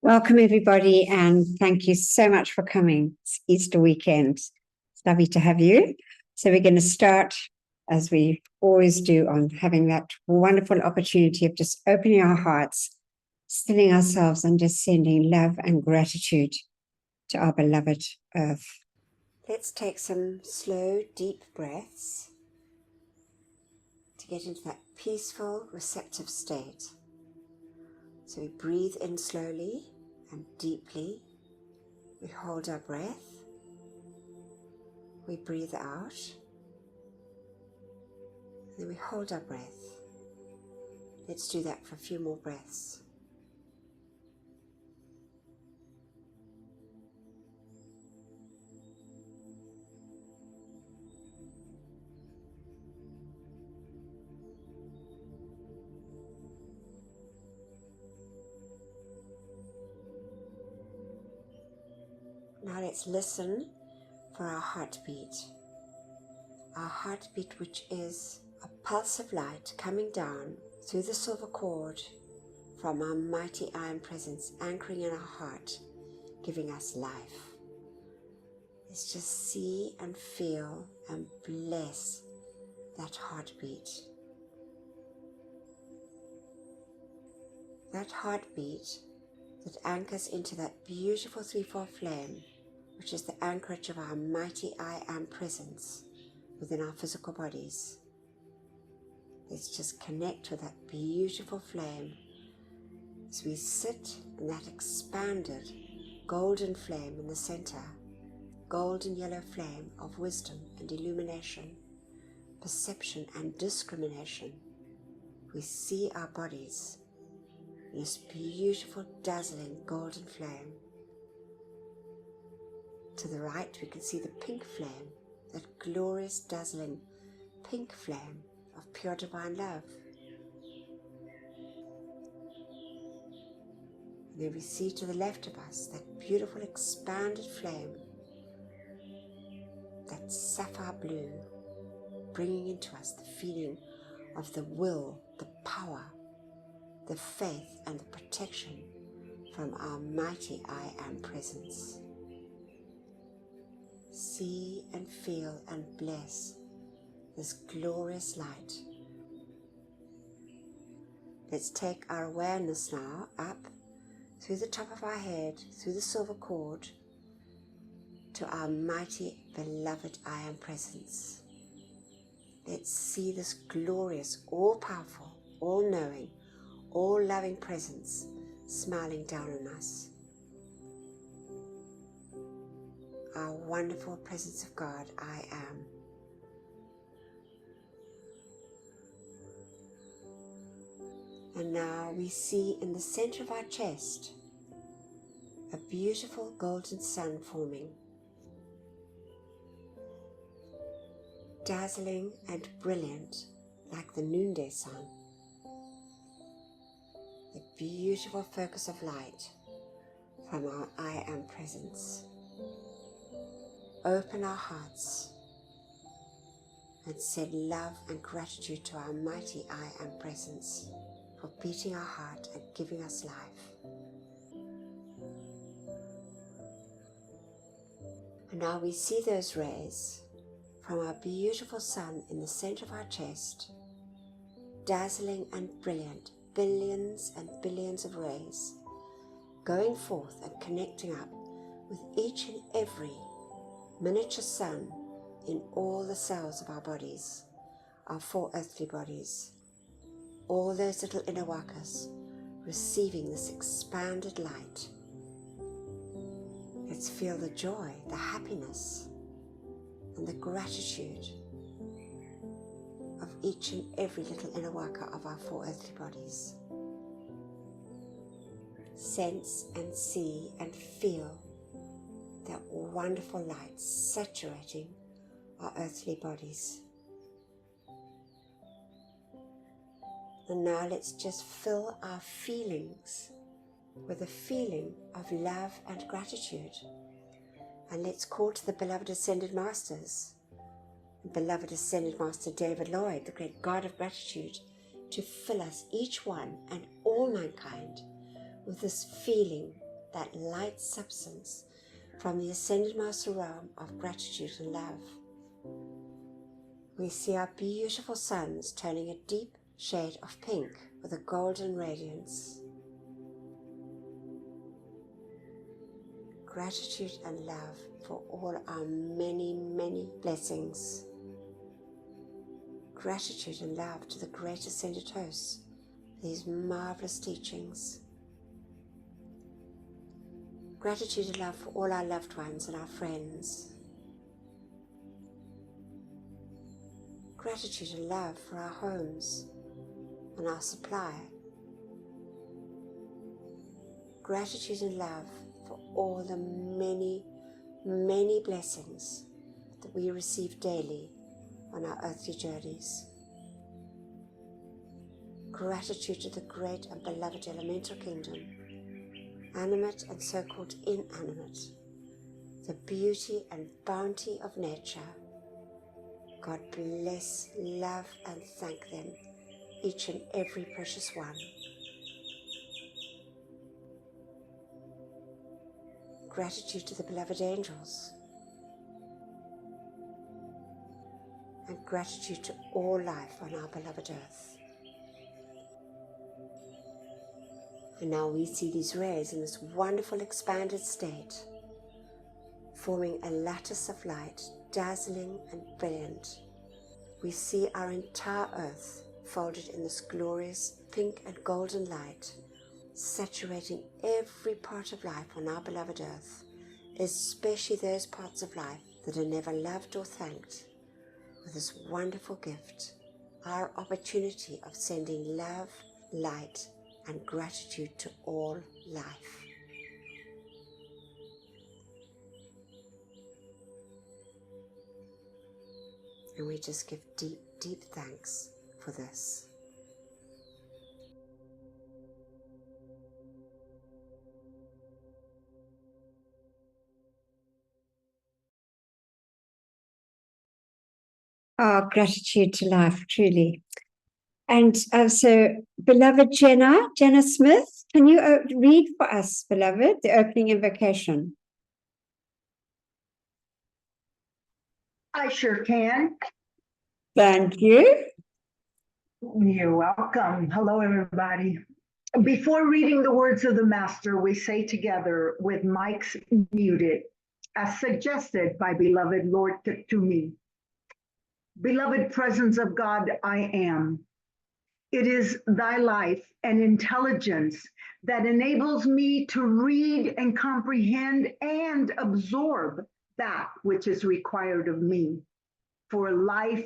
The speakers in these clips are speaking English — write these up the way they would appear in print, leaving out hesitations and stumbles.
Welcome, everybody, and thank you so much for coming. It's Easter weekend. It's lovely to have you. So we're going to start, as we always do, on having that wonderful opportunity of just opening our hearts, stilling ourselves, and just sending love and gratitude to our beloved earth. Let's take some slow, deep breaths to get into that peaceful, receptive state. So we breathe in slowly and deeply. We hold our breath. We breathe out. And then we hold our breath. Let's do that for a few more breaths. Now let's listen for our heartbeat. Our heartbeat, which is a pulse of light coming down through the silver cord from our mighty iron presence, anchoring in our heart, giving us life. Let's just see and feel and bless that heartbeat. That heartbeat that anchors into that beautiful threefold flame, which is the anchorage of our mighty I Am presence within our physical bodies. Let's just connect with that beautiful flame as we sit in that expanded golden flame in the center, golden yellow flame of wisdom and illumination, perception and discrimination. We see our bodies in this beautiful, dazzling golden flame. To the right, we can see the pink flame, that glorious, dazzling pink flame of pure divine love. And then we see to the left of us that beautiful, expanded flame, that sapphire blue, bringing into us the feeling of the will, the power, the faith, and the protection from our mighty I Am presence. See and feel and bless this glorious light. Let's take our awareness now up through the top of our head, through the silver cord, to our mighty beloved I Am presence. Let's see this glorious, all-powerful, all-knowing, all-loving presence smiling down on us. Our wonderful presence of God, I Am. And now we see in the center of our chest a beautiful golden sun forming, dazzling and brilliant like the noonday sun. The beautiful focus of light from our I Am presence. Open our hearts and send love and gratitude to our mighty I Am presence for beating our heart and giving us life. And now we see those rays from our beautiful sun in the center of our chest, dazzling and brilliant, billions and billions of rays, going forth and connecting up with each and every miniature sun in all the cells of our bodies, our four earthly bodies, all those little inner workers receiving this expanded light. Let's feel the joy, the happiness, and the gratitude of each and every little inner worker of our four earthly bodies. Sense and see and feel that wonderful light saturating our earthly bodies. And now let's just fill our feelings with a feeling of love and gratitude. And let's call to the beloved Ascended Masters, the beloved Ascended Master David Lloyd, the great God of gratitude, to fill us, each one and all mankind, with this feeling that light substance from the Ascended Master realm of gratitude and love. We see our beautiful suns turning a deep shade of pink with a golden radiance. Gratitude and love for all our many, many blessings. Gratitude and love to the great Ascended Hosts for these marvelous teachings. Gratitude and love for all our loved ones and our friends. Gratitude and love for our homes and our supply. Gratitude and love for all the many, many blessings that we receive daily on our earthly journeys. Gratitude to the great and beloved elemental kingdom, animate and so-called inanimate, the beauty and bounty of nature. God bless, love and thank them, each and every precious one. Gratitude to the beloved angels, and gratitude to all life on our beloved earth. And now we see these rays in this wonderful expanded state, forming a lattice of light, dazzling and brilliant. We see our entire earth folded in this glorious pink and golden light, saturating every part of life on our beloved earth, especially those parts of life that are never loved or thanked, with this wonderful gift, our opportunity of sending love, light, and gratitude to all life. And we just give deep, deep thanks for this. Our gratitude to life, truly. And so, beloved Jenna Smith, can you read for us, beloved, the opening invocation? I sure can. Thank you. You're welcome. Hello, everybody. Before reading the words of the Master, we say together with mics muted, as suggested by beloved Lord Tumi. Beloved presence of God, I am. It is thy life and intelligence that enables me to read and comprehend and absorb that which is required of me. For life,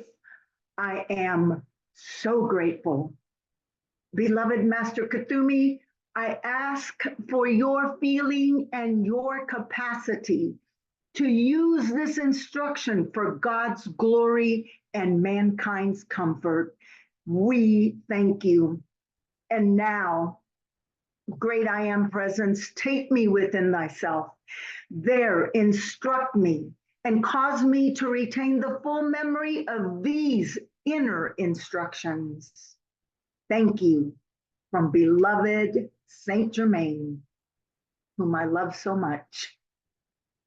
I am so grateful. Beloved Master Kuthumi, I ask for your feeling and your capacity to use this instruction for God's glory and mankind's comfort. We thank you. And now, great I am presence, take me within thyself. There, instruct me and cause me to retain the full memory of these inner instructions. Thank you from beloved Saint Germain, whom I love so much.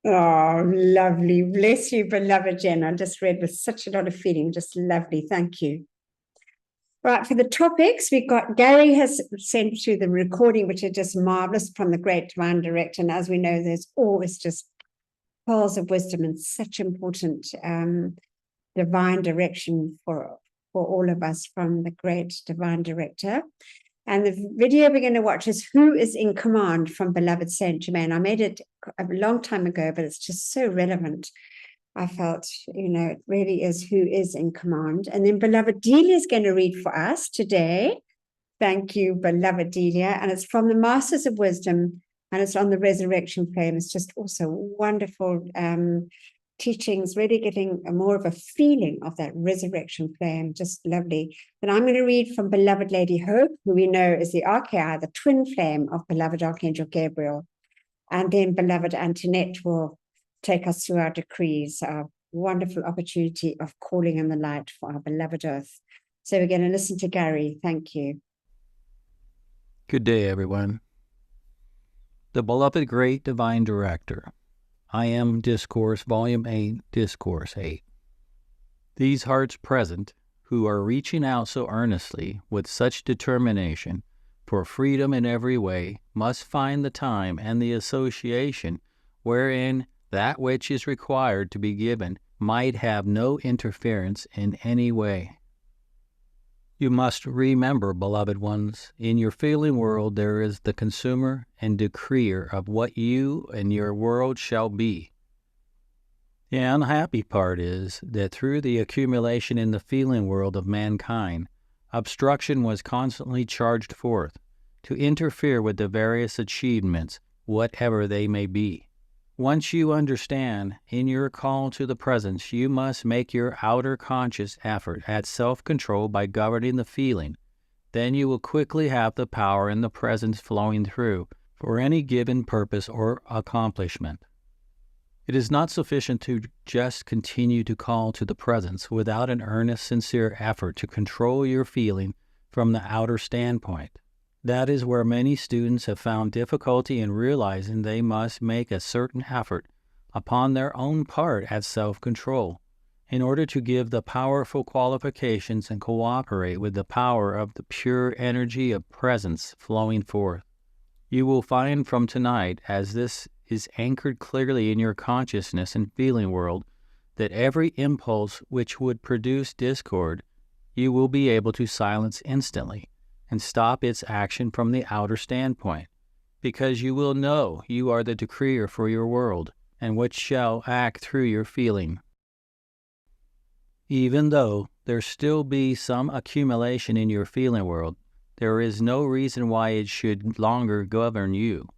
Oh, lovely. Bless you, beloved Jen. I just read with such a lot of feeling. Just lovely. Thank you. Right, for the topics, we've got Gary has sent through the recording, which is just marvelous from the great divine director. And as we know, there's always just pearls of wisdom and such important divine direction for all of us from the great divine director. And the video we're going to watch is Who is in Command from beloved Saint Germain. I made it a long time ago, but it's just so relevant. I felt, it really is who is in command. And then beloved Delia is going to read for us today. Thank you, beloved Delia. And it's from the Masters of Wisdom, and it's on the resurrection flame. It's just also wonderful teachings, really getting more of a feeling of that resurrection flame. Just lovely. Then I'm going to read from beloved Lady Hope, who we know is the Archai, the twin flame of beloved Archangel Gabriel. And then beloved Antoinette will take us through our decrees, our wonderful opportunity of calling in the light for our beloved earth. So we're going to listen to Gary. Thank you. Good day, everyone. The beloved great divine director. I am Discourse, Volume 8, Discourse 8. These hearts present, who are reaching out so earnestly, with such determination, for freedom in every way, must find the time and the association wherein that which is required to be given might have no interference in any way. You must remember, beloved ones, in your feeling world there is the consumer and decreer of what you and your world shall be. The unhappy part is that through the accumulation in the feeling world of mankind, obstruction was constantly charged forth to interfere with the various achievements, whatever they may be. Once you understand, in your call to the presence, you must make your outer conscious effort at self-control by governing the feeling. Then you will quickly have the power in the presence flowing through for any given purpose or accomplishment. It is not sufficient to just continue to call to the presence without an earnest, sincere effort to control your feeling from the outer standpoint. That is where many students have found difficulty in realizing they must make a certain effort upon their own part at self-control in order to give the powerful qualifications and cooperate with the power of the pure energy of presence flowing forth. You will find from tonight, as this is anchored clearly in your consciousness and feeling world, that every impulse which would produce discord, you will be able to silence instantly and stop its action from the outer standpoint, because you will know you are the decreer for your world, and which shall act through your feeling. Even though there still be some accumulation in your feeling world, there is no reason why it should longer govern you.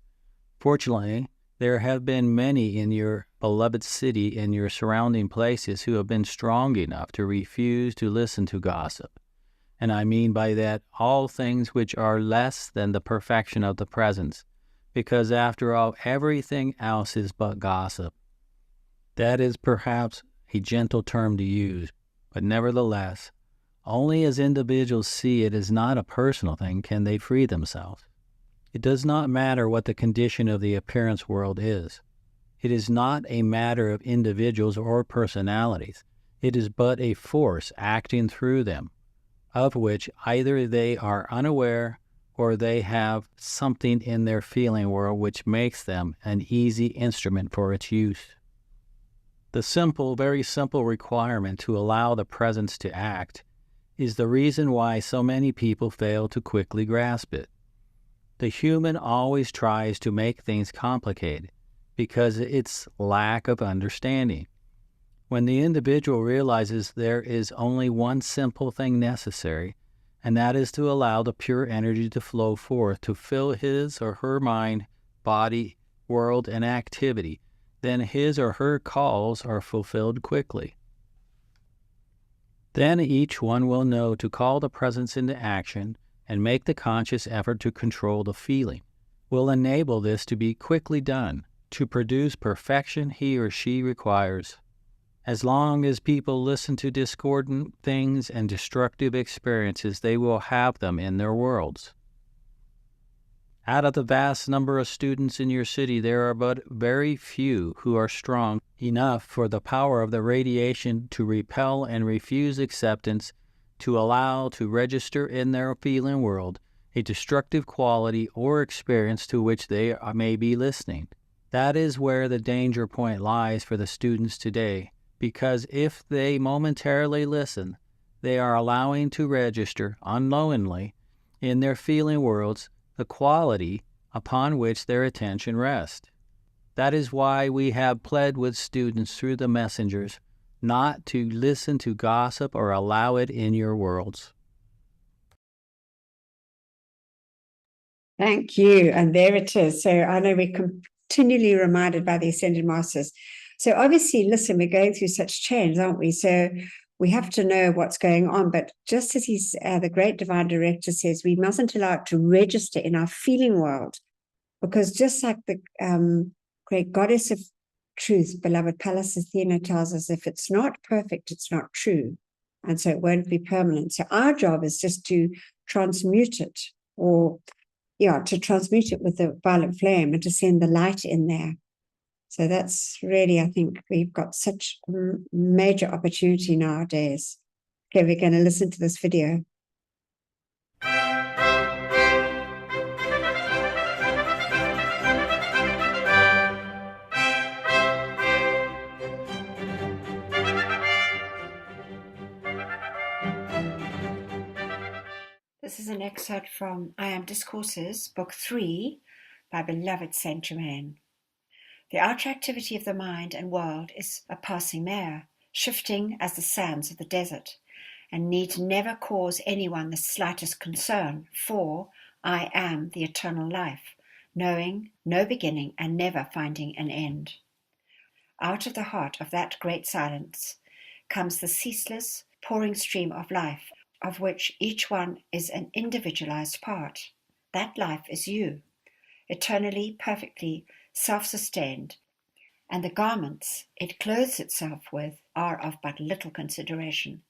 Fortunately, there have been many in your beloved city and your surrounding places who have been strong enough to refuse to listen to gossip. And I mean by that all things which are less than the perfection of the presence, because after all, everything else is but gossip. That is perhaps a gentle term to use, but nevertheless, only as individuals see it as not a personal thing can they free themselves. It does not matter what the condition of the appearance world is. It is not a matter of individuals or personalities. It is but a force acting through them, of which either they are unaware or they have something in their feeling world which makes them an easy instrument for its use. The simple, very simple requirement to allow the presence to act is the reason why so many people fail to quickly grasp it. The human always tries to make things complicated because of its lack of understanding. When the individual realizes there is only one simple thing necessary, and that is to allow the pure energy to flow forth to fill his or her mind, body, world, and activity, then his or her calls are fulfilled quickly. Then each one will know to call the presence into action and make the conscious effort to control the feeling, will enable this to be quickly done, to produce perfection he or she requires. As long as people listen to discordant things and destructive experiences, they will have them in their worlds. Out of the vast number of students in your city, there are but very few who are strong enough for the power of the radiation to repel and refuse acceptance, to allow to register in their feeling world a destructive quality or experience to which they may be listening. That is where the danger point lies for the students today, because if they momentarily listen, they are allowing to register unknowingly in their feeling worlds the quality upon which their attention rests. That is why we have pled with students through the messengers not to listen to gossip or allow it in your worlds. Thank you. And there it is. So I know we're continually reminded by the Ascended Masters. So obviously, listen, we're going through such change, aren't we? So we have to know what's going on. But just as the great divine director says, we mustn't allow it to register in our feeling world, because just like the great goddess of truth, beloved Pallas Athena, tells us, if it's not perfect, it's not true. And so it won't be permanent. So our job is just to transmute it, or to transmute it with the violet flame and to send the light in there. So that's really, I think we've got such a major opportunity nowadays. Okay, we're going to listen to this video. This is an excerpt from I Am Discourses, Book 3, by beloved Saint Germain. The outer activity of the mind and world is a passing mare, shifting as the sands of the desert, and need never cause anyone the slightest concern, for I am the eternal life, knowing no beginning and never finding an end. Out of the heart of that great silence comes the ceaseless, pouring stream of life, of which each one is an individualized part. That life is you, eternally, perfectly self-sustained, and the garments it clothes itself with are of but little consideration,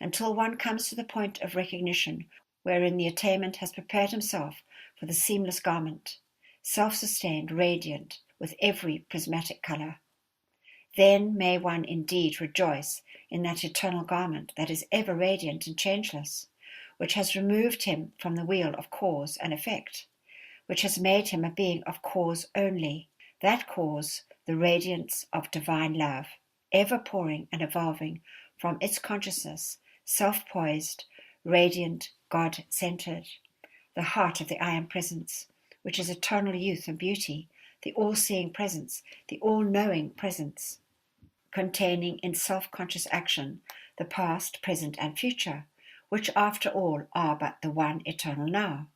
until one comes to the point of recognition wherein the attainment has prepared himself for the seamless garment, self-sustained, radiant, with every prismatic color. Then may one indeed rejoice in that eternal garment that is ever radiant and changeless, which has removed him from the wheel of cause and effect, which has made him a being of cause only, that cause, the radiance of divine love, ever pouring and evolving from its consciousness, self-poised, radiant, God-centered, the heart of the I Am Presence, which is eternal youth and beauty, the all-seeing presence, the all-knowing presence, containing in self-conscious action the past, present, and future, which after all are but the one eternal now.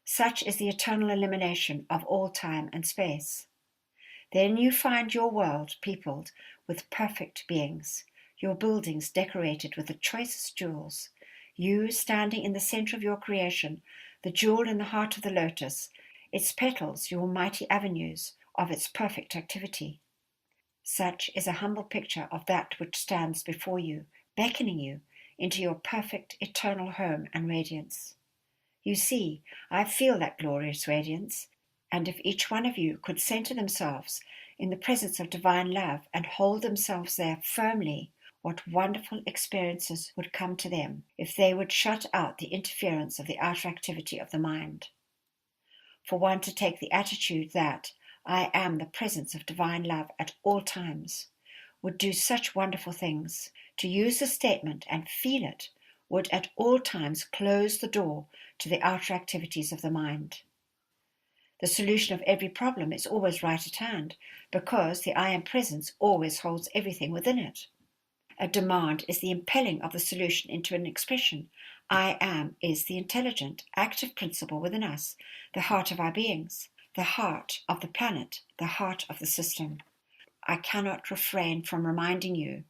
Such is the eternal elimination of all time and space. Then you find your world peopled with perfect beings, your buildings decorated with the choicest jewels, you standing in the center of your creation, the jewel in the heart of the lotus, its petals your mighty avenues of its perfect activity. Such is a humble picture of that which stands before you, beckoning you into your perfect eternal home and radiance. You see, I feel that glorious radiance, and if each one of you could center themselves in the presence of divine love and hold themselves there firmly, what wonderful experiences would come to them if they would shut out the interference of the outer activity of the mind. For one to take the attitude that I am the presence of divine love at all times would do such wonderful things. To use the statement and feel it would at all times close the door to the outer activities of the mind. The solution of every problem is always right at hand, because the I Am Presence always holds everything within it. A demand is the impelling of the solution into an expression. I am is the intelligent, active principle within us, the heart of our beings, the heart of the planet, the heart of the system. I cannot refrain from reminding you,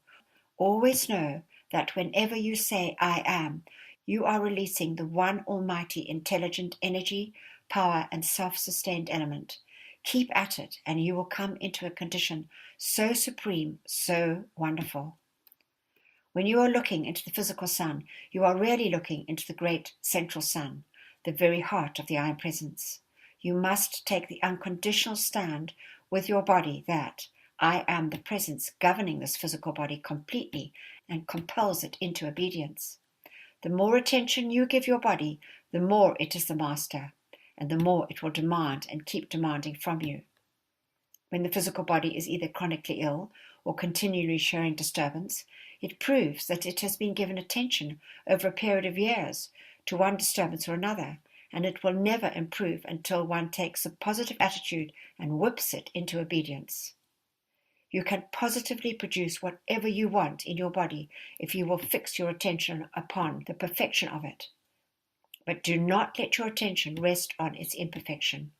always know that whenever you say I am, you are releasing the one almighty intelligent energy, power, and self-sustained element. Keep at it, and you will come into a condition so supreme, so wonderful. When you are looking into the physical sun, you are really looking into the great central sun, the very heart of the I Am Presence. You must take the unconditional stand with your body that I am the presence governing this physical body completely and compels it into obedience. The more attention you give your body, the more it is the master, and the more it will demand and keep demanding from you. When the physical body is either chronically ill or continually showing disturbance, it proves that it has been given attention over a period of years to one disturbance or another, and it will never improve until one takes a positive attitude and whips it into obedience. You can positively produce whatever you want in your body if you will fix your attention upon the perfection of it. But do not let your attention rest on its imperfection.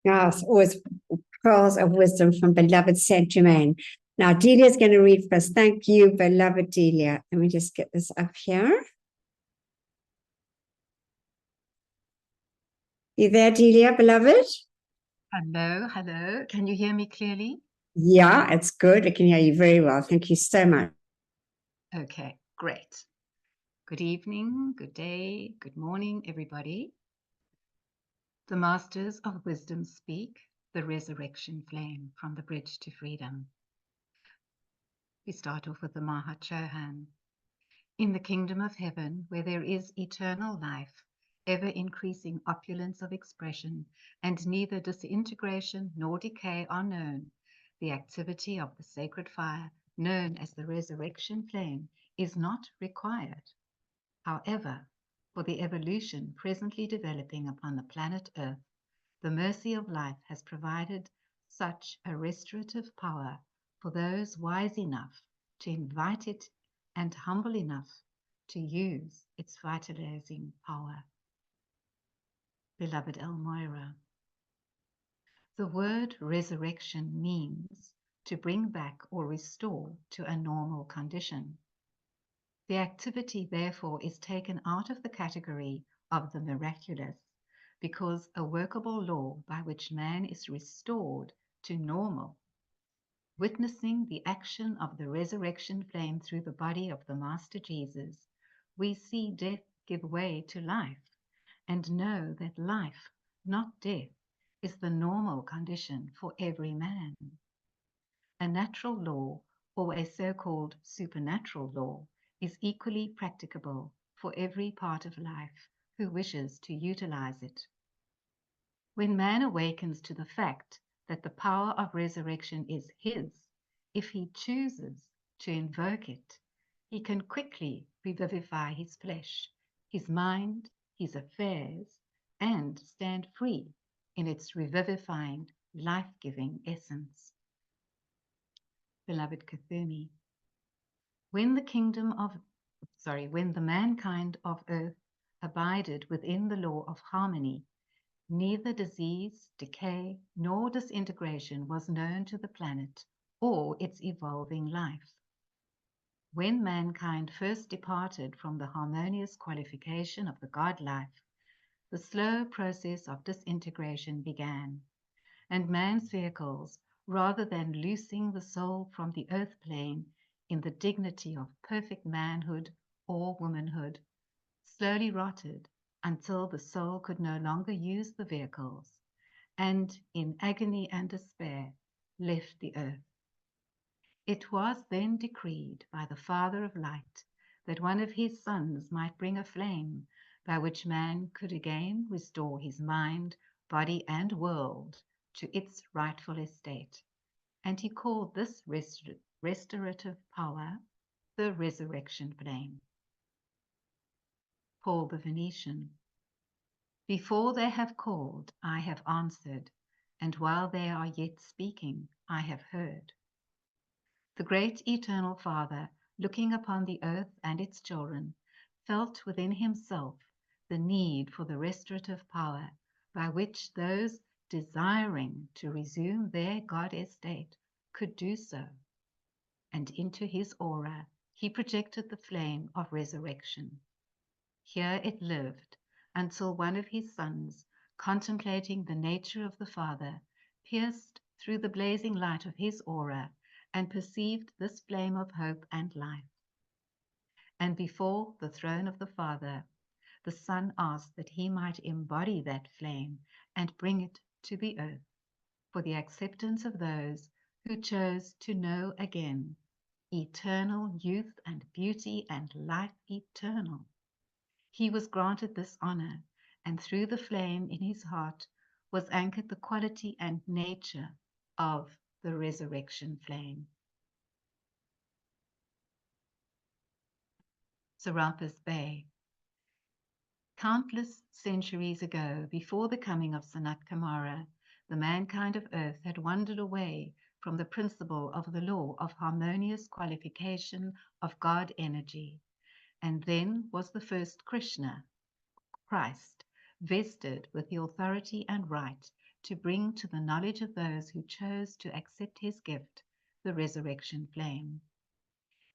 Yes, always pearls of wisdom from beloved Saint Germain. Now, Delia is going to read for us. Thank you, beloved Delia. Let me just get this up here. You there, Delia, beloved? Hello, hello. Can you hear me clearly? Yeah, it's good. I can hear you very well. Thank you so much. Okay, great. Good evening, good day, good morning, everybody. The Masters of Wisdom speak, the resurrection flame from the bridge to freedom. We start off with the Maha Chohan. In the kingdom of heaven, where there is eternal life, ever increasing opulence of expression, and neither disintegration nor decay are known, the activity of the sacred fire, known as the resurrection flame, is not required. However, for the evolution presently developing upon the planet Earth, the mercy of life has provided such a restorative power for those wise enough to invite it and humble enough to use its vitalizing power. Beloved Elmira, the word resurrection means to bring back or restore to a normal condition. The activity, therefore, is taken out of the category of the miraculous, because a workable law by which man is restored to normal. Witnessing the action of the resurrection flame through the body of the Master Jesus, we see death give way to life, and know that life, not death, is the normal condition for every man. A natural law, or a so-called supernatural law, is equally practicable for every part of life who wishes to utilize it. When man awakens to the fact that the power of resurrection is his, if he chooses to invoke it, he can quickly revivify his flesh, his mind, his affairs, and stand free in its revivifying, life-giving essence. Beloved Kathumi, when the mankind of earth abided within the law of harmony, neither disease, decay, nor disintegration was known to the planet or its evolving life. When mankind first departed from the harmonious qualification of the God life, the slow process of disintegration began, and man's vehicles, rather than loosing the soul from the earth plane in the dignity of perfect manhood or womanhood, slowly rotted until the soul could no longer use the vehicles, and in agony and despair left the earth. It was then decreed by the Father of Light that one of his sons might bring a flame by which man could again restore his mind, body, and world to its rightful estate, and he called this restorative power the resurrection flame. Paul the Venetian. Before they have called, I have answered, and while they are yet speaking, I have heard. The great eternal Father, looking upon the earth and its children, felt within himself the need for the restorative power by which those desiring to resume their God estate could do so, and into his aura he projected the flame of resurrection. Here it lived until one of his sons, contemplating the nature of the Father, pierced through the blazing light of his aura and perceived this flame of hope and life. And before the throne of the Father, the Son asked that he might embody that flame and bring it to the earth for the acceptance of those who chose to know again eternal youth and beauty and life eternal. He was granted this honor, and through the flame in his heart was anchored the quality and nature of the resurrection flame. Serapis Bey. Countless centuries ago, before the coming of Sanat Kumara, the mankind of earth had wandered away from the principle of the law of harmonious qualification of God energy. And then was the first Krishna, Christ, vested with the authority and right to bring to the knowledge of those who chose to accept his gift, the resurrection flame.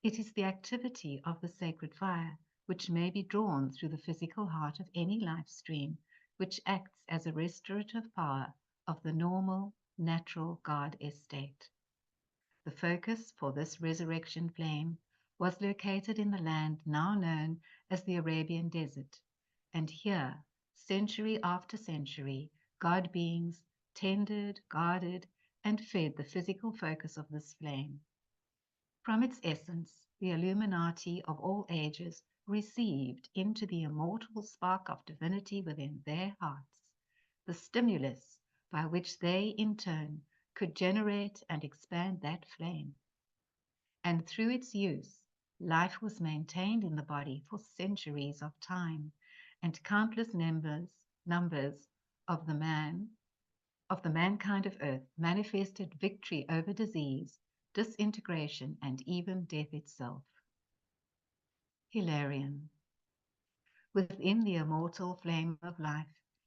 It is the activity of the sacred fire which may be drawn through the physical heart of any life stream which acts as a restorative power of the normal, natural God estate. The focus for this resurrection flame was located in the land now known as the Arabian Desert, and here, century after century, God beings tended, guarded, and fed the physical focus of this flame. From its essence, the Illuminati of all ages received into the immortal spark of divinity within their hearts the stimulus by which they in turn could generate and expand that flame. And through its use, life was maintained in the body for centuries of time, and countless numbers of the mankind of earth manifested victory over disease, disintegration, and even death itself. Hilarion. Within the immortal flame of life,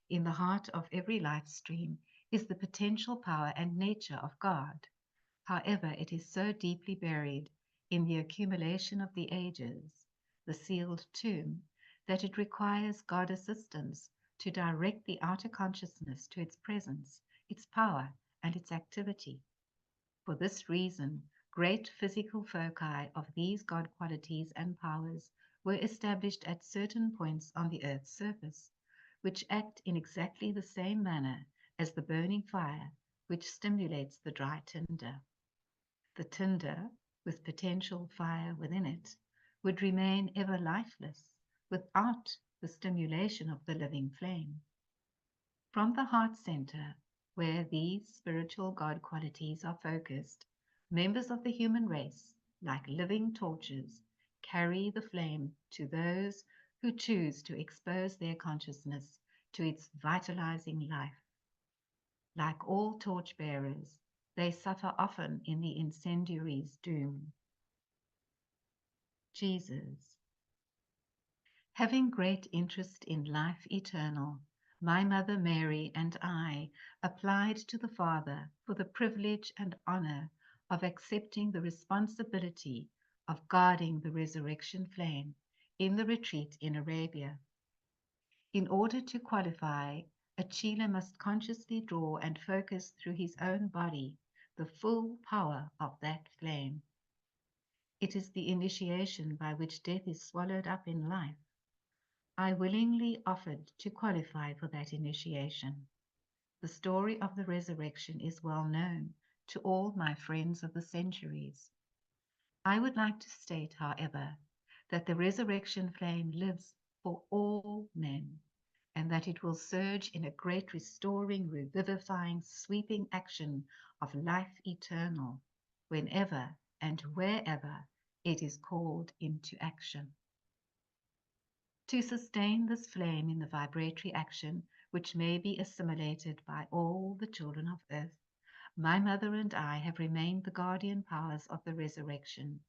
in the heart of every life stream, is the potential power and nature of God. However, it is so deeply buried in the accumulation of the ages, the sealed tomb, that it requires God assistance to direct the outer consciousness to its presence, its power, and its activity. For this reason, great physical foci of these God qualities and powers were established at certain points on the earth's surface, which act in exactly the same manner as the burning fire which stimulates the dry tinder. The tinder, with potential fire within it, would remain ever lifeless without the stimulation of the living flame. From the heart center, where these spiritual God qualities are focused, members of the human race, like living torches, carry the flame to those who choose to expose their consciousness to its vitalizing life. Like all torchbearers, they suffer often in the incendiary's doom. Jesus. Having great interest in life eternal, my mother Mary and I applied to the Father for the privilege and honor of accepting the responsibility of guarding the resurrection flame in the retreat in Arabia. In order to qualify, a Chela must consciously draw and focus through his own body the full power of that flame. It is the initiation by which death is swallowed up in life. I willingly offered to qualify for that initiation. The story of the resurrection is well known to all my friends of the centuries. I would like to state, however, that the resurrection flame lives for all men, and that it will surge in a great restoring, revivifying, sweeping action of life eternal, whenever and wherever it is called into action. To sustain this flame in the vibratory action which may be assimilated by all the children of earth, my mother and I have remained the guardian powers of the resurrection,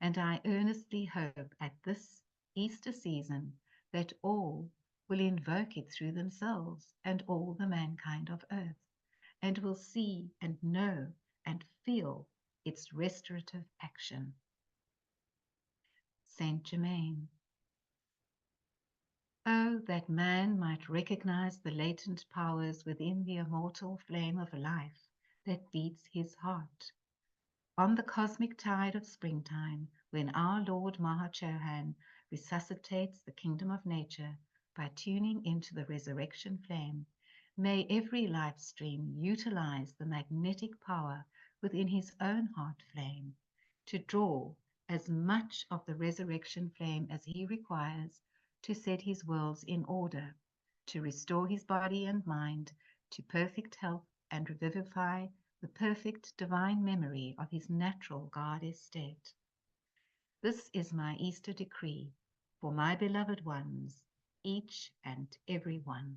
and I earnestly hope at this Easter season that all will invoke it through themselves and all the mankind of earth, and will see and know and feel its restorative action. Saint Germain. Oh, that man might recognize the latent powers within the immortal flame of life that beats his heart. On the cosmic tide of springtime, when our Lord Mahachohan resuscitates the kingdom of nature by tuning into the resurrection flame, may every life stream utilize the magnetic power within his own heart flame to draw as much of the resurrection flame as he requires to set his worlds in order, to restore his body and mind to perfect health and revivify the perfect divine memory of his natural God estate. This is my Easter decree for my beloved ones, each and every one.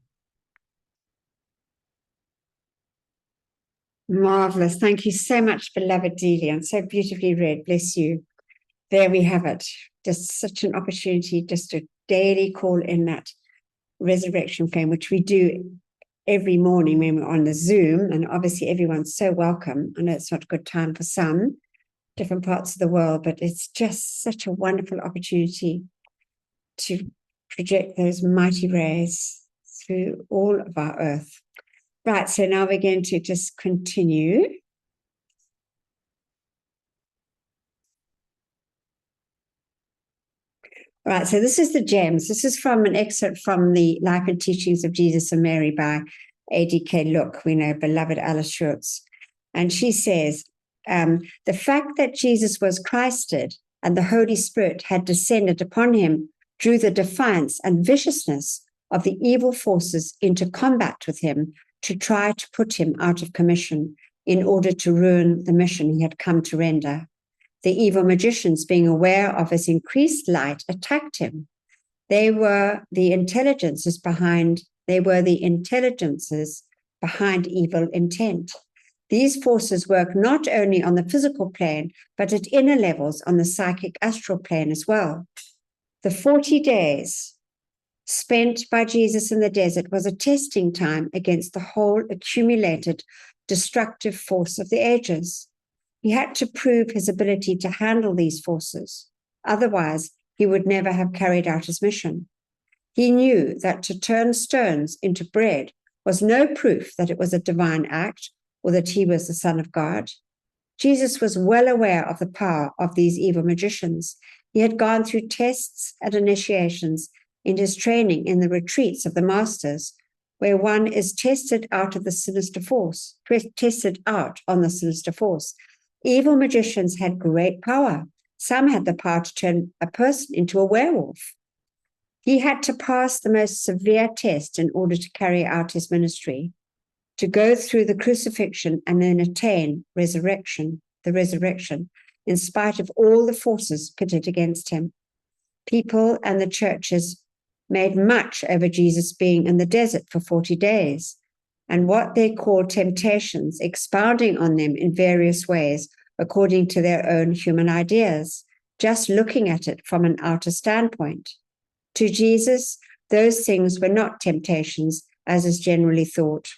Marvelous. Thank you so much, beloved Delia, and so beautifully read. Bless you. There we have it. Just such an opportunity just to daily call in that resurrection flame, which we do every morning when we're on the Zoom, and obviously everyone's so welcome. I know it's not a good time for some different parts of the world, but it's just such a wonderful opportunity to project those mighty rays through all of our earth. Right, so now we're going to just continue. All right, so this is the gems. This is from an excerpt from the Life and Teachings of Jesus and Mary by A.D.K. Look, we know, beloved Alice Schultz. And she says, the fact that Jesus was Christed and the Holy Spirit had descended upon him drew the defiance and viciousness of the evil forces into combat with him to try to put him out of commission in order to ruin the mission he had come to render. The evil magicians, being aware of his increased light, attacked him. They were the intelligences behind evil intent. These forces work not only on the physical plane, but at inner levels on the psychic astral plane as well. The 40 days spent by Jesus in the desert was a testing time against the whole accumulated destructive force of the ages. He had to prove his ability to handle these forces. Otherwise, he would never have carried out his mission. He knew that to turn stones into bread was no proof that it was a divine act or that he was the Son of God. Jesus was well aware of the power of these evil magicians. He had gone through tests and initiations in his training in the retreats of the masters, where one is tested out on the sinister force. Evil magicians had great power. Some had the power to turn a person into a werewolf. He had to pass the most severe test in order to carry out his ministry, to go through the crucifixion and then attain the resurrection, in spite of all the forces pitted against him. People and the churches made much over Jesus being in the desert for 40 days, and what they called temptations, expounding on them in various ways according to their own human ideas, just looking at it from an outer standpoint. To Jesus, those things were not temptations, as is generally thought,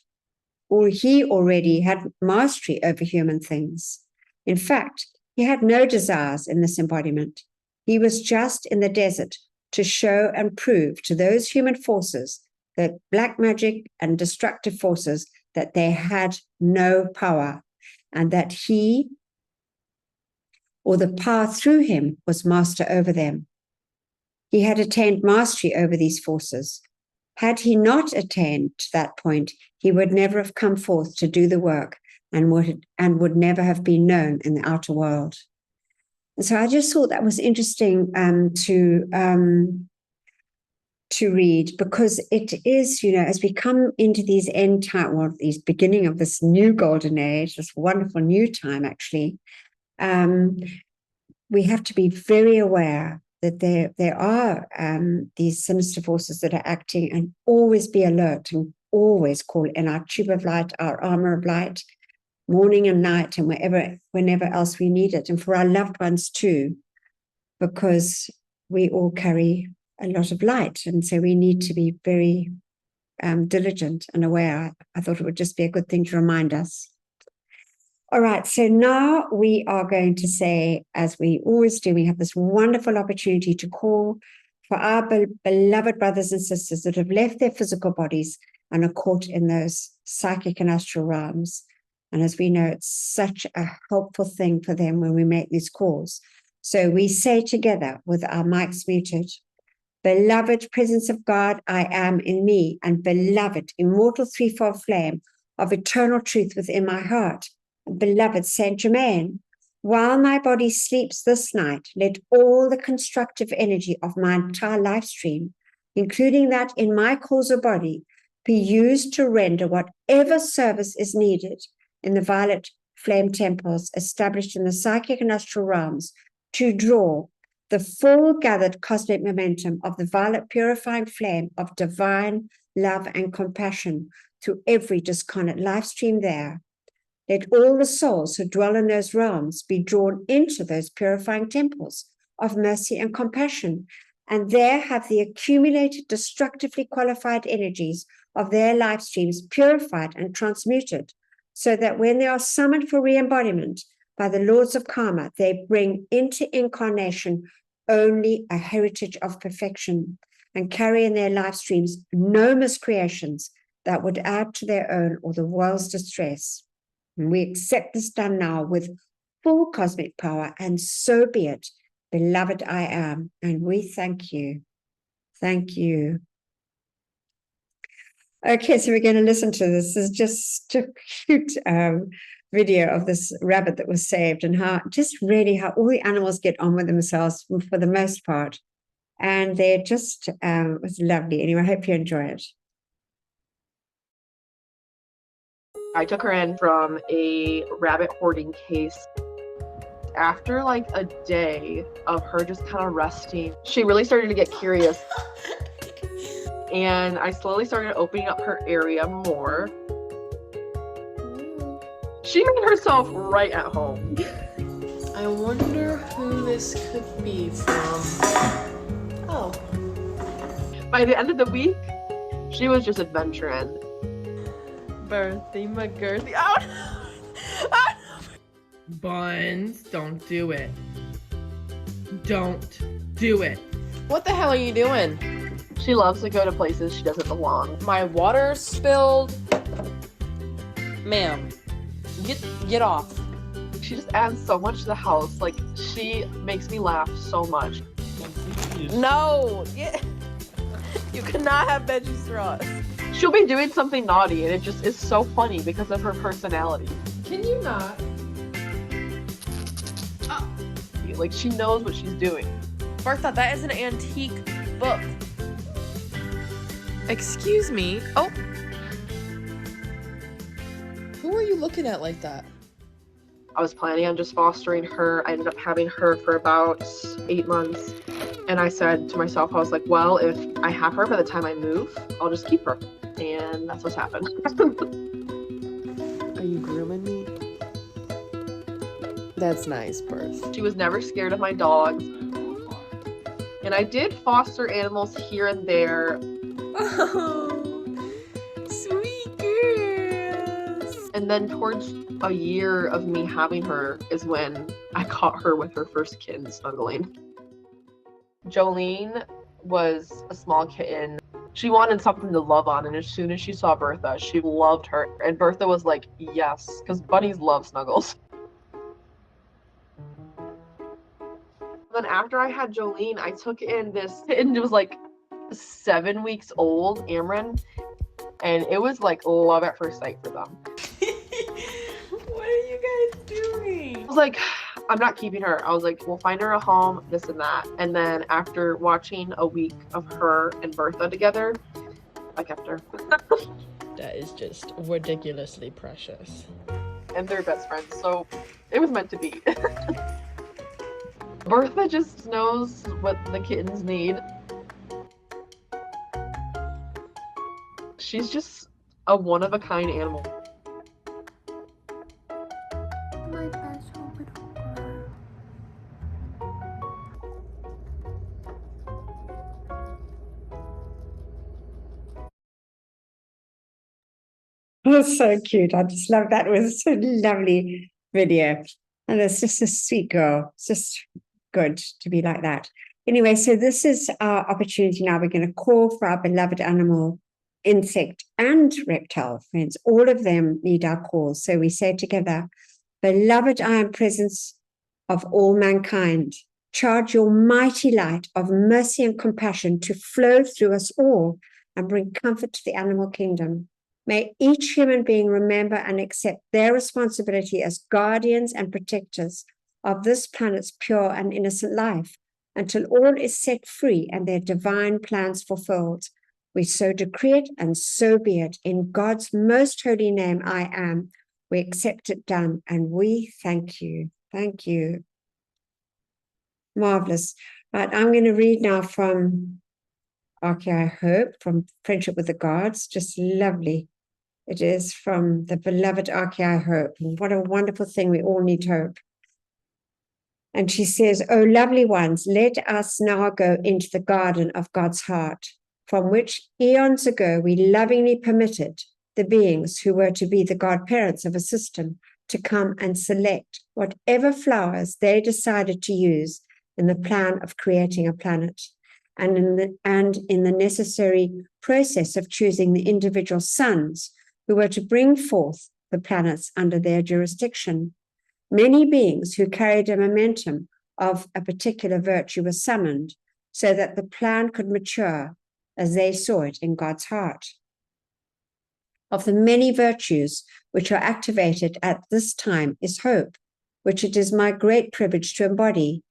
or he already had mastery over human things. In fact, he had no desires in this embodiment. He was just in the desert to show and prove to those human forces, the black magic and destructive forces, that they had no power, and that he, or the power through him, was master over them. He had attained mastery over these forces. Had he not attained to that point, he would never have come forth to do the work and would never have been known in the outer world. And so I just thought that was interesting to read, because it is, as we come into these end time, these beginning of this new golden age, this wonderful new time, actually, we have to be very aware that there are these sinister forces that are acting, and always be alert and always call in our tube of light, our armor of light, morning and night, and whenever else we need it, and for our loved ones too, because we all carry a lot of light, and so we need to be very diligent and aware. I thought it would just be a good thing to remind us. All right, so now we are going to say, as we always do, we have this wonderful opportunity to call for our beloved brothers and sisters that have left their physical bodies and are caught in those psychic and astral realms. And as we know, it's such a helpful thing for them when we make these calls. So we say together with our mics muted, beloved presence of God, I am in me, and beloved immortal threefold flame of eternal truth within my heart, beloved Saint Germain, while my body sleeps this night, let all the constructive energy of my entire life stream, including that in my causal body, be used to render whatever service is needed in the violet flame temples established in the psychic and astral realms to draw the full gathered cosmic momentum of the violet purifying flame of divine love and compassion through every discarnate life stream there. Let all the souls who dwell in those realms be drawn into those purifying temples of mercy and compassion, and there have the accumulated destructively qualified energies of their life streams purified and transmuted, so that when they are summoned for re-embodiment by the lords of karma, they bring into incarnation only a heritage of perfection and carry in their life streams no miscreations that would add to their own or the world's distress. And we accept this done now with full cosmic power, and so be it, beloved I am. And we thank you. Thank you. Okay, so we're going to listen to this. This is just a cute video of this rabbit that was saved, and how all the animals get on with themselves for the most part. And they're just, it was lovely. Anyway, I hope you enjoy it. I took her in from a rabbit hoarding case. After like a day of her just kind of resting, she really started to get curious. And I slowly started opening up her area more. She made herself right at home. I wonder who this could be from. Oh. By the end of the week, she was just adventuring. Birthy McGirthy. Oh, no. Buns, don't do it. Don't do it. What the hell are you doing? She loves to go to places she doesn't belong. My water spilled. Ma'am, get off. She just adds so much to the house. Like, she makes me laugh so much. No, you cannot have veggie straws. She'll be doing something naughty, and it just is so funny because of her personality. Can you not? Like, she knows what she's doing. Bertha, that is an antique book. Excuse me. Oh. Who are you looking at like that? I was planning on just fostering her. I ended up having her for about 8 months. And I said to myself, I was like, well, if I have her by the time I move, I'll just keep her. And that's what's happened. Are you grooming me? That's nice, Birth. She was never scared of my dogs. And I did foster animals here and there. Oh, sweet girls. And then towards a year of me having her is when I caught her with her first kitten snuggling. Jolene was a small kitten. She wanted something to love on, and as soon as she saw Bertha, she loved her. And Bertha was like, yes, because bunnies love snuggles. Then after I had Jolene, I took in this kitten. It was like 7 weeks old, Amryn, and it was like love at first sight for them. What are you guys doing? I was like, I'm not keeping her. I was like, we'll find her a home, this and that. And then after watching a week of her and Bertha together, I kept her. That is just ridiculously precious. And they're best friends, so it was meant to be. Bertha just knows what the kittens need. She's just a one-of-a-kind animal. That's so cute. I just love that. It was a lovely video. And it's just a sweet girl. It's just good to be like that. Anyway, so this is our opportunity now. We're going to call for our beloved animal, insect, and reptile friends. All of them need our calls. So we say together, beloved I am presence of all mankind, charge your mighty light of mercy and compassion to flow through us all and bring comfort to the animal kingdom. May each human being remember and accept their responsibility as guardians and protectors of this planet's pure and innocent life until all is set free and their divine plans fulfilled. We so decree it, and so be it. In God's most holy name, I am. We accept it done, and we thank you. Thank you. Marvelous. Right, I'm going to read now from I Hope, from Friendship with the Gods. Just lovely. It is from the beloved I Hope. What a wonderful thing. We all need hope. And she says, "O lovely ones, let us now go into the garden of God's heart, from which eons ago we lovingly permitted the beings who were to be the godparents of a system to come and select whatever flowers they decided to use in the plan of creating a planet, and in the necessary process of choosing the individual sons who were to bring forth the planets under their jurisdiction. Many beings who carried a momentum of a particular virtue were summoned so that the plan could mature as they saw it in God's heart. Of the many virtues which are activated at this time is hope, which it is my great privilege to embody.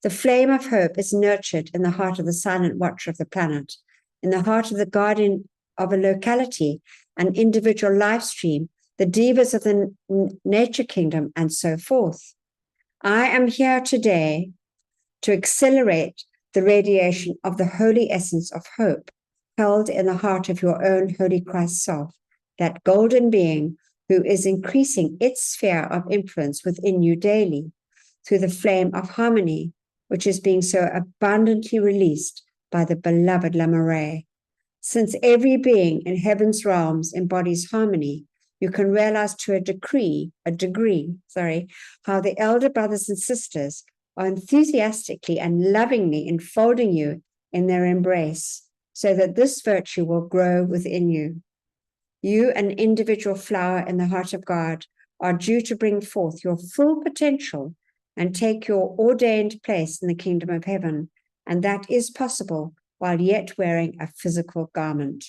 The flame of hope is nurtured in the heart of the silent watcher of the planet, in the heart of the guardian of a locality, an individual life stream, the divas of the nature kingdom, and so forth. I am here today to accelerate the radiation of the holy essence of hope held in the heart of your own holy Christ self, that golden being who is increasing its sphere of influence within you daily through the flame of harmony, which is being so abundantly released by the beloved Lamare. Since every being in heaven's realms embodies harmony, you can realize to a degree, how the elder brothers and sisters are enthusiastically and lovingly enfolding you in their embrace, so that this virtue will grow within you. You, an individual flower in the heart of God, are due to bring forth your full potential and take your ordained place in the kingdom of heaven, and that is possible while yet wearing a physical garment.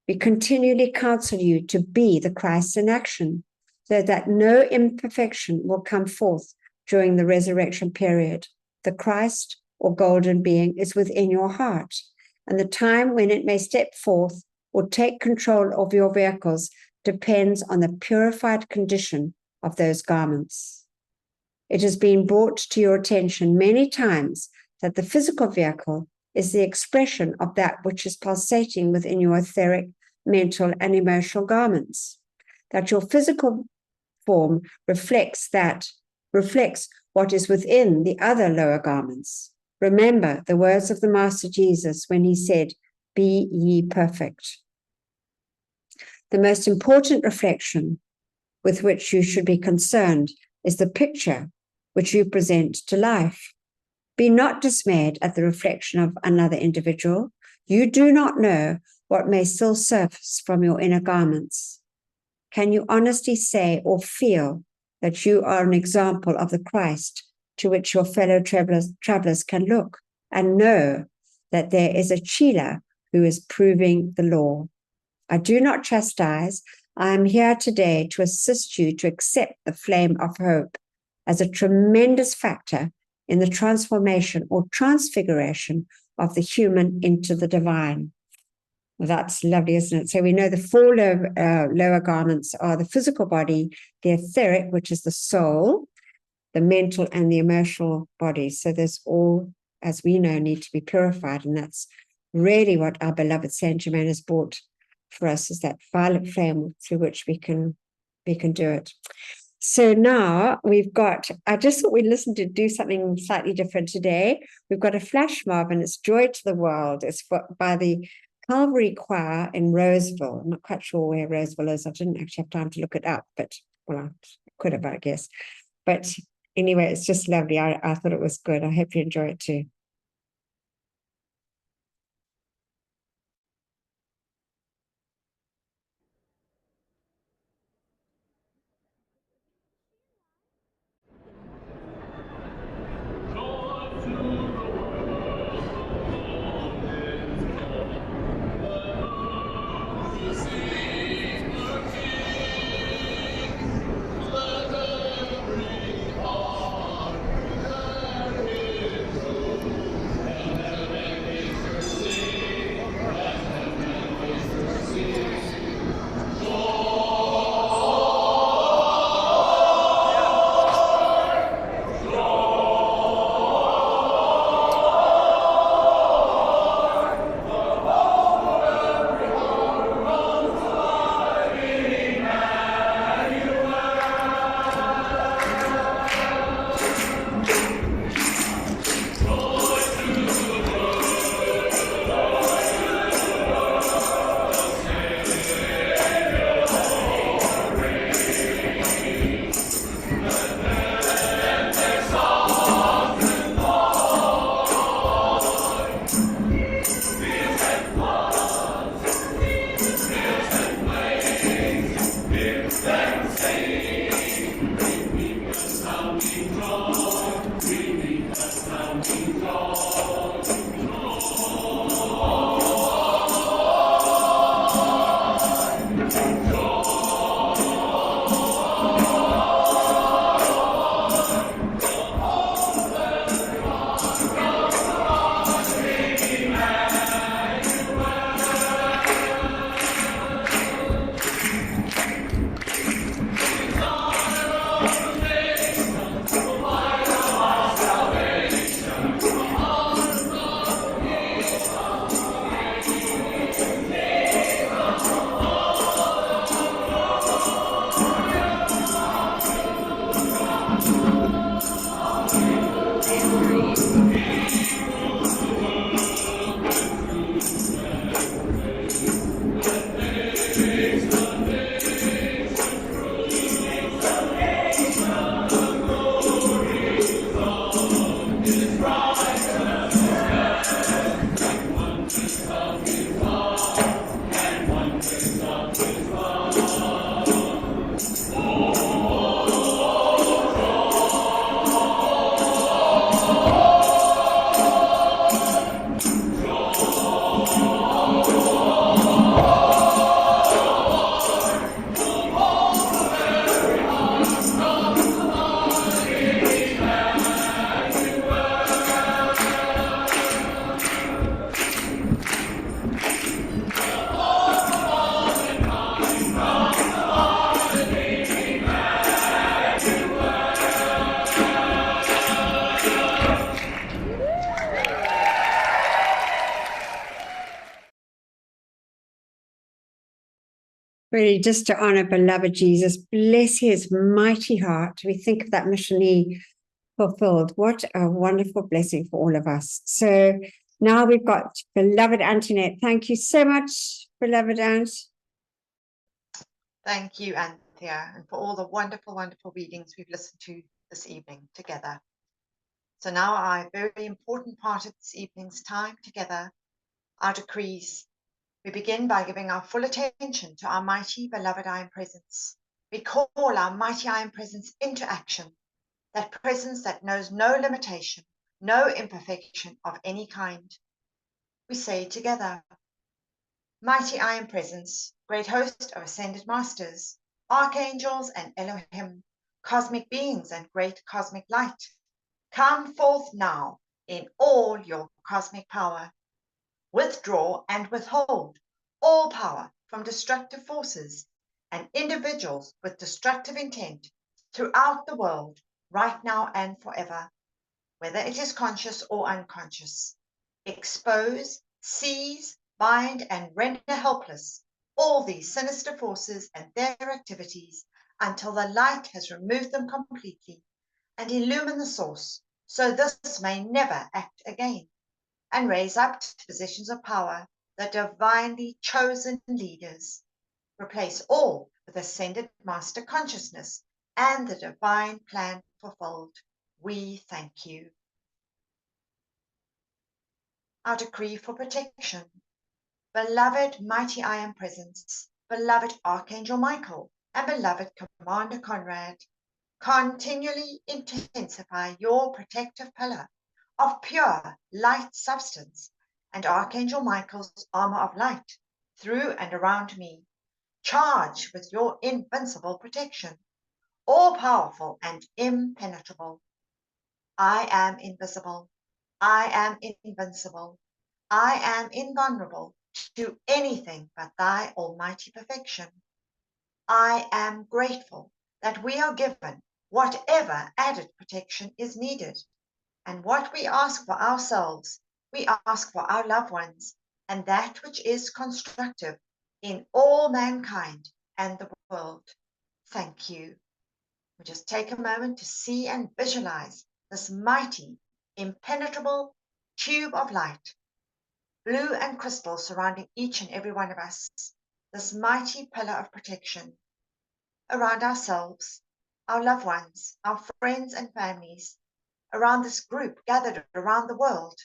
We continually counsel you to be the Christ in action, so that no imperfection will come forth during the resurrection period. The Christ or golden being is within your heart, and the time when it may step forth or take control of your vehicles depends on the purified condition of those garments. It has been brought to your attention many times that the physical vehicle is the expression of that which is pulsating within your etheric, mental, and emotional garments. That your physical form reflects what is within the other lower garments. Remember the words of the Master Jesus when he said, "Be ye perfect." The most important reflection with which you should be concerned is the picture which you present to life. Be not dismayed at the reflection of another individual. You do not know what may still surface from your inner garments. Can you honestly say or feel that you are an example of the Christ to which your fellow travelers can look and know that there is a Chela who is proving the law? I do not chastise. I am here today to assist you to accept the flame of hope as a tremendous factor in the transformation or transfiguration of the human into the divine. Well, that's lovely, isn't it? So we know the four lower garments are the physical body, the etheric, which is the soul, the mental, and the emotional body. So there's all, as we know, need to be purified. And that's really what our beloved Saint Germain has brought for us, is that violet flame through which we can do it. So now we've got, I just thought we'd listen to do something slightly different today. We've got a flash mob, and it's Joy to the World. It's by the Calvary Choir in Roseville. I'm not quite sure where Roseville is. I didn't actually have time to look it up, but well, I could have, I guess. But anyway, it's just lovely. I thought it was good. I hope you enjoy it too. Really, just to honor beloved Jesus, bless his mighty heart. We think of that mission he fulfilled. What a wonderful blessing for all of us. So now we've got beloved Antoinette. Thank you so much, beloved Ant. Thank you, Anthea, and for all the wonderful, wonderful readings we've listened to this evening together. So now our very important part of this evening's time together, our decrees. We begin by giving our full attention to our mighty, beloved I Am Presence. We call our mighty I Am Presence into action, that presence that knows no limitation, no imperfection of any kind. We say together, mighty I Am Presence, great host of ascended masters, archangels and Elohim, cosmic beings and great cosmic light, come forth now in all your cosmic power. Withdraw and withhold all power from destructive forces and individuals with destructive intent throughout the world, right now and forever, whether it is conscious or unconscious. Expose, seize, bind, and render helpless all these sinister forces and their activities until the light has removed them completely, and illumine the source, so this may never act again, and raise up to positions of power the divinely chosen leaders. Replace all with ascended master consciousness and the divine plan fulfilled. We thank you. Our decree for protection. Beloved mighty I Am Presence, beloved Archangel Michael, and beloved Commander Conrad, continually intensify your protective pillar of pure light substance and Archangel Michael's armor of light through and around me. Charge with your invincible protection, all powerful and impenetrable. I am invisible. I am invincible. I am invulnerable to anything but thy almighty perfection. I am grateful that we are given whatever added protection is needed, and what we ask for ourselves, we ask for our loved ones, and that which is constructive in all mankind and the world. Thank you. We just take a moment to see and visualize this mighty, impenetrable tube of light, blue and crystal surrounding each and every one of us, this mighty pillar of protection around ourselves, our loved ones, our friends and families, around this group gathered around the world,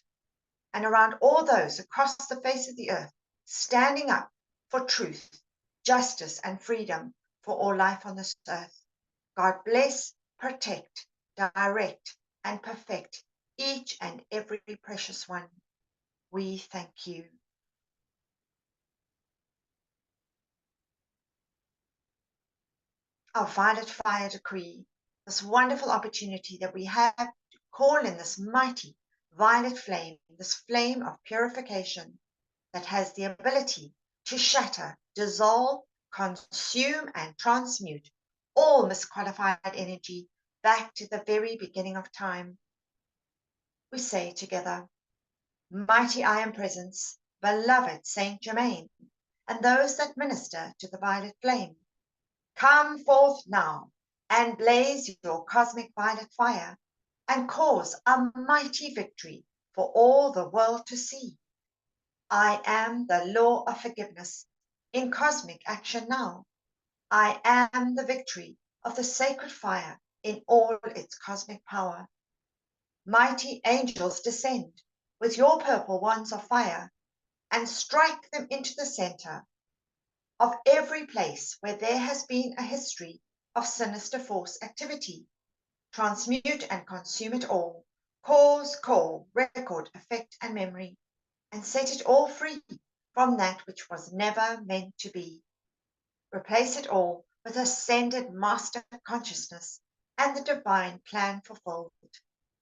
and around all those across the face of the earth, standing up for truth, justice, and freedom for all life on this earth. God bless, protect, direct, and perfect each and every precious one. We thank you. Our violet fire decree, this wonderful opportunity that we have to call in this mighty violet flame, this flame of purification that has the ability to shatter, dissolve, consume, and transmute all misqualified energy back to the very beginning of time. We say together, mighty I Am Presence, beloved Saint Germain, and those that minister to the violet flame, come forth now and blaze your cosmic violet fire and cause a mighty victory for all the world to see. I am the law of forgiveness in cosmic action now. I am the victory of the sacred fire in all its cosmic power. Mighty angels descend with your purple wands of fire and strike them into the center of every place where there has been a history of sinister force activity. Transmute and consume it all, cause, call, record, effect, and memory, and set it all free from that which was never meant to be. Replace it all with ascended master consciousness and the divine plan fulfilled.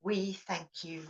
We thank you.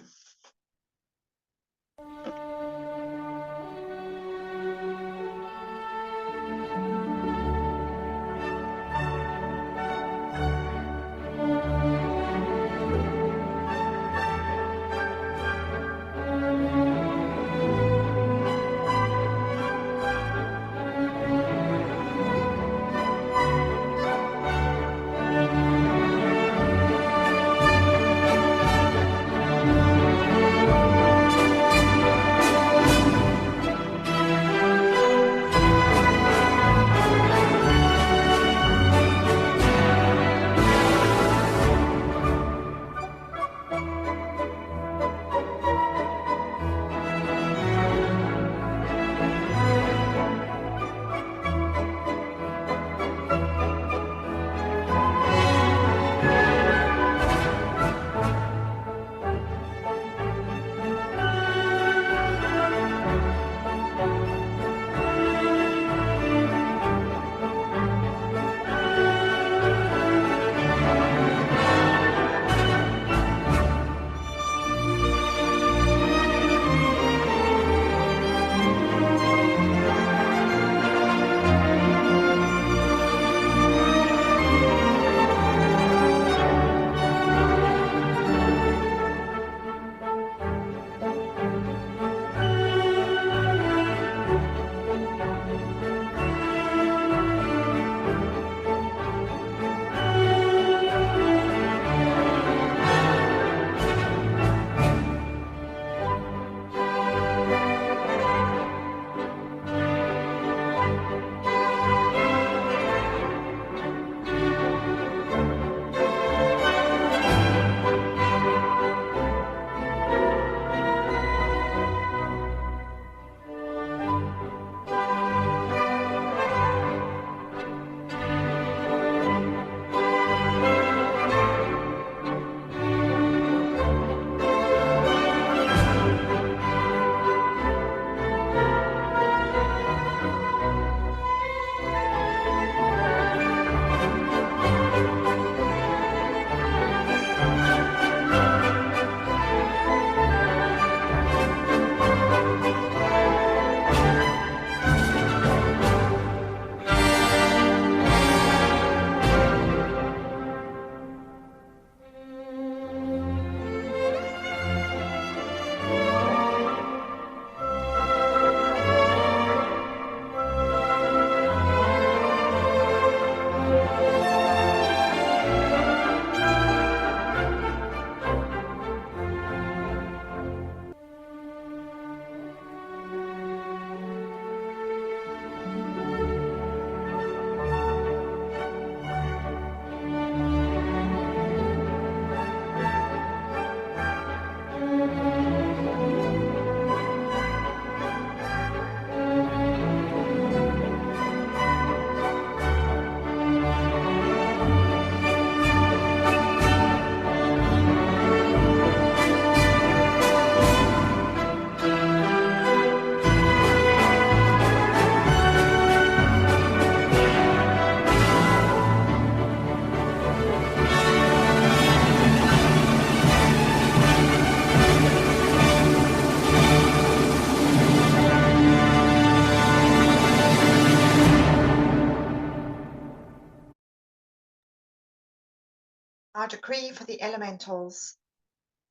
Our decree for the elementals.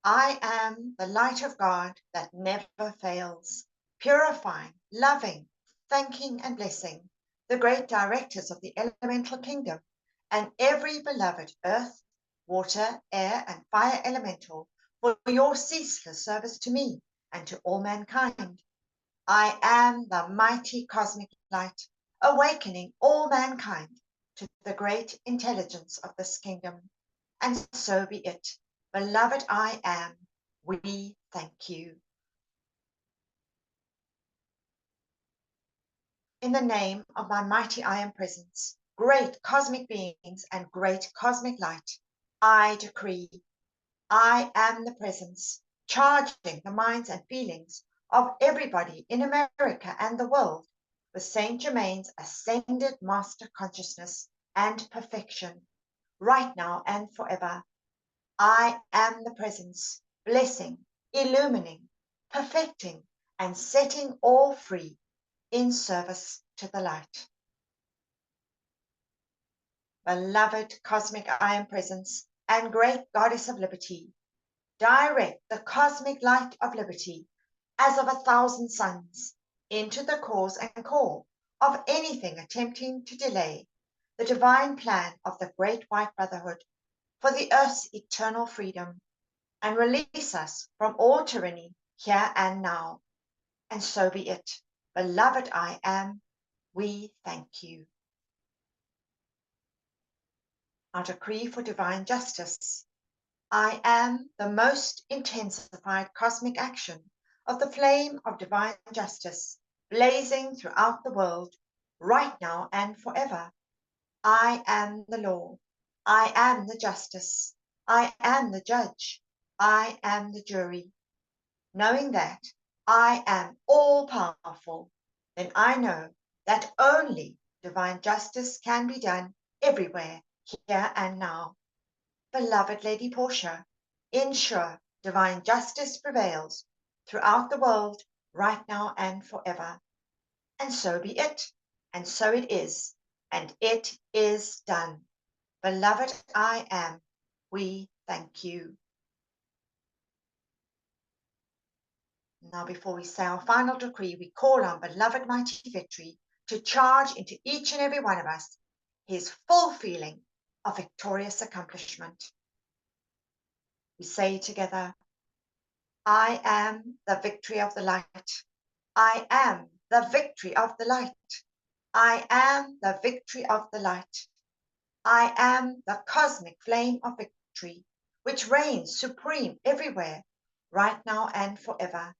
I am the light of God that never fails, purifying, loving, thanking and blessing the great directors of the elemental kingdom and every beloved earth, water, air and fire elemental for your ceaseless service to me and to all mankind. I am the mighty cosmic light, awakening all mankind to the great intelligence of this kingdom. And so be it. Beloved I am, we thank you. In the name of my mighty I am presence, great cosmic beings and great cosmic light, I decree, I am the presence, charging the minds and feelings of everybody in America and the world with Saint Germain's ascended master consciousness and perfection, right now and forever. I am the presence, blessing, illumining, perfecting, and setting all free in service to the light. Beloved cosmic I am presence and great goddess of liberty, direct the cosmic light of liberty as of 1,000 suns into the cause and core of anything attempting to delay the divine plan of the great white brotherhood for the earth's eternal freedom, and release us from all tyranny here and now. And so be it. Beloved I am, we thank you. Our decree for divine justice. I am the most intensified cosmic action of the flame of divine justice, blazing throughout the world, right now and forever. I am the law. I am the justice. I am the judge. I am the jury. Knowing that I am all powerful, then I know that only divine justice can be done everywhere, here and now. Beloved Lady Portia, ensure divine justice prevails throughout the world, right now and forever. And so be it, and so it is, and it is done. Beloved I am, we thank you. Now, before we say our final decree, we call on beloved mighty victory to charge into each and every one of us his full feeling of victorious accomplishment. We say together, I am the victory of the light. I am the victory of the light. I am the victory of the light. I am the cosmic flame of victory, which reigns supreme everywhere, right now and forever.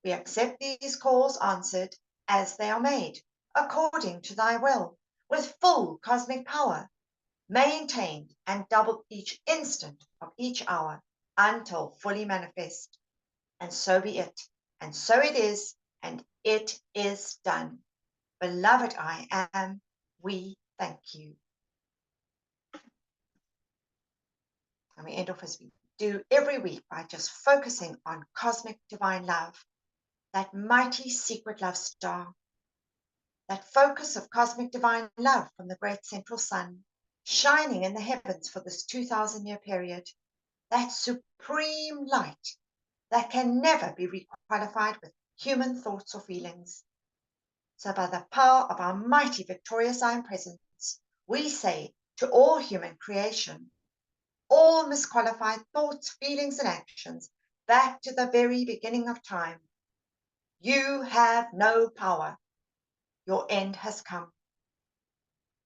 We accept these calls answered as they are made, according to thy will, with full cosmic power, maintained and doubled each instant of each hour until fully manifest. And so be it, and so it is, and it is done. Beloved I am, we thank you. And we end off as we do every week by just focusing on cosmic divine love, that mighty secret love star, that focus of cosmic divine love from the great central sun, shining in the heavens for this 2,000-year period, that supreme light that can never be requalified with human thoughts or feelings. So by the power of our mighty victorious I am presence, we say to all human creation, all misqualified thoughts, feelings, and actions, back to the very beginning of time, you have no power. Your end has come.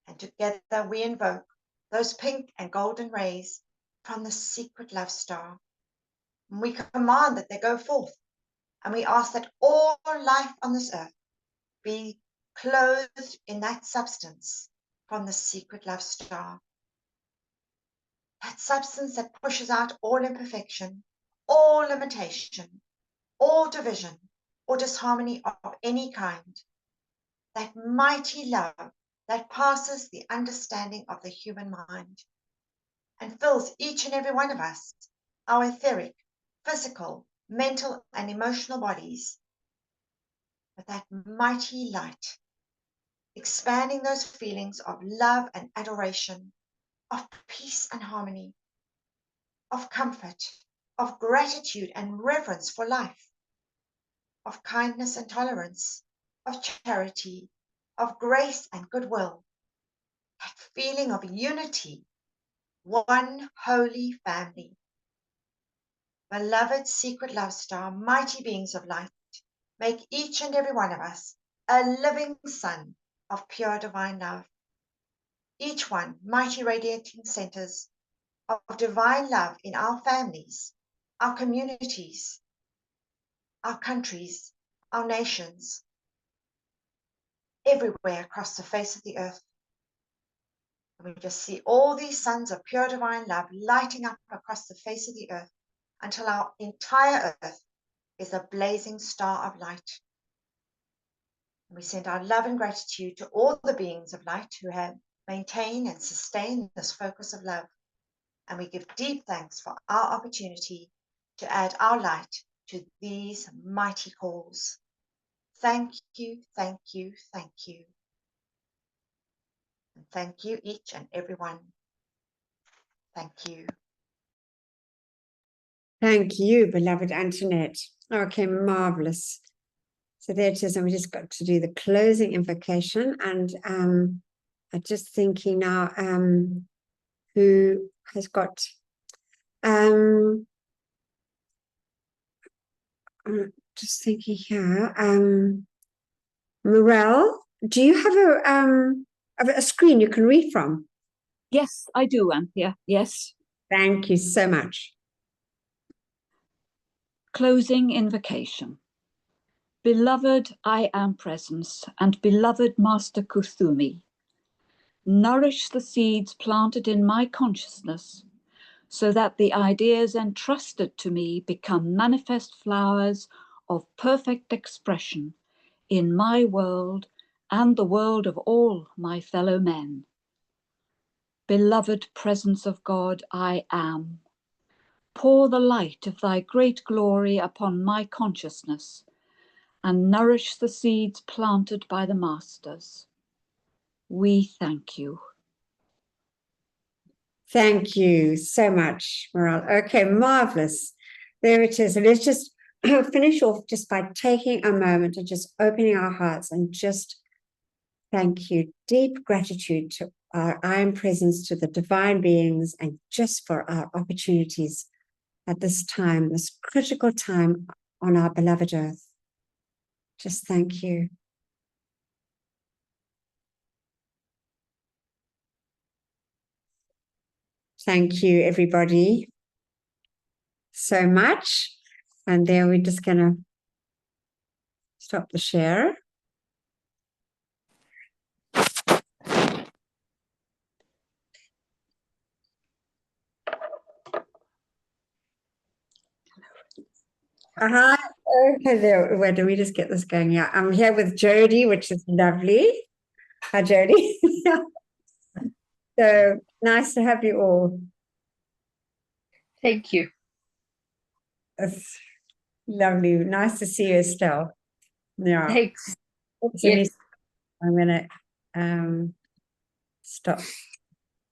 And together we invoke those pink and golden rays from the secret love star. And we command that they go forth. And we ask that all life on this earth be clothed in that substance from the secret love star. That substance that pushes out all imperfection, all limitation, all division or disharmony of any kind. That mighty love that passes the understanding of the human mind and fills each and every one of us, our etheric, physical, mental, and emotional bodies, with that mighty light, expanding those feelings of love and adoration, of peace and harmony, of comfort, of gratitude and reverence for life, of kindness and tolerance, of charity, of grace and goodwill, that feeling of unity, one holy family. Beloved secret love star, mighty beings of light, make each and every one of us a living sun of pure divine love. Each one mighty radiating centers of divine love in our families, our communities, our countries, our nations, everywhere across the face of the earth. And we just see all these suns of pure divine love lighting up across the face of the earth until our entire earth is a blazing star of light. And we send our love and gratitude to all the beings of light who have maintained and sustained this focus of love. And we give deep thanks for our opportunity to add our light to these mighty calls. Thank you, thank you, thank you. And thank you each and every one. Thank you. Thank you, beloved Antoinette. Okay, marvelous. So there it is, and we just got to do the closing invocation. And I'm just thinking now, who has got just thinking here, Morel, do you have a screen you can read from? Yes, I do, Anthea. Yes. Thank you so much. Closing invocation. Beloved I Am Presence and beloved Master Kuthumi, nourish the seeds planted in my consciousness so that the ideas entrusted to me become manifest flowers of perfect expression in my world and the world of all my fellow men. Beloved Presence of God, I am. Pour the light of thy great glory upon my consciousness and nourish the seeds planted by the masters. We thank you. Thank you so much, Morel. Okay, marvelous. There it is. And let's just finish off just by taking a moment and just opening our hearts and just thank you. Deep gratitude to our I Am Presence, to the divine beings, and just for our opportunities at this time, this critical time on our beloved earth. Just thank you. Thank you, everybody, so much. And then we're just going to stop the share. Okay, there. Where do we just get this going? Yeah, I'm here with Jody, which is lovely. Hi, Jody. So nice to have you all. Thank you. It's lovely. Nice to see you, Estelle. Yeah. Thanks. So I'm going to stop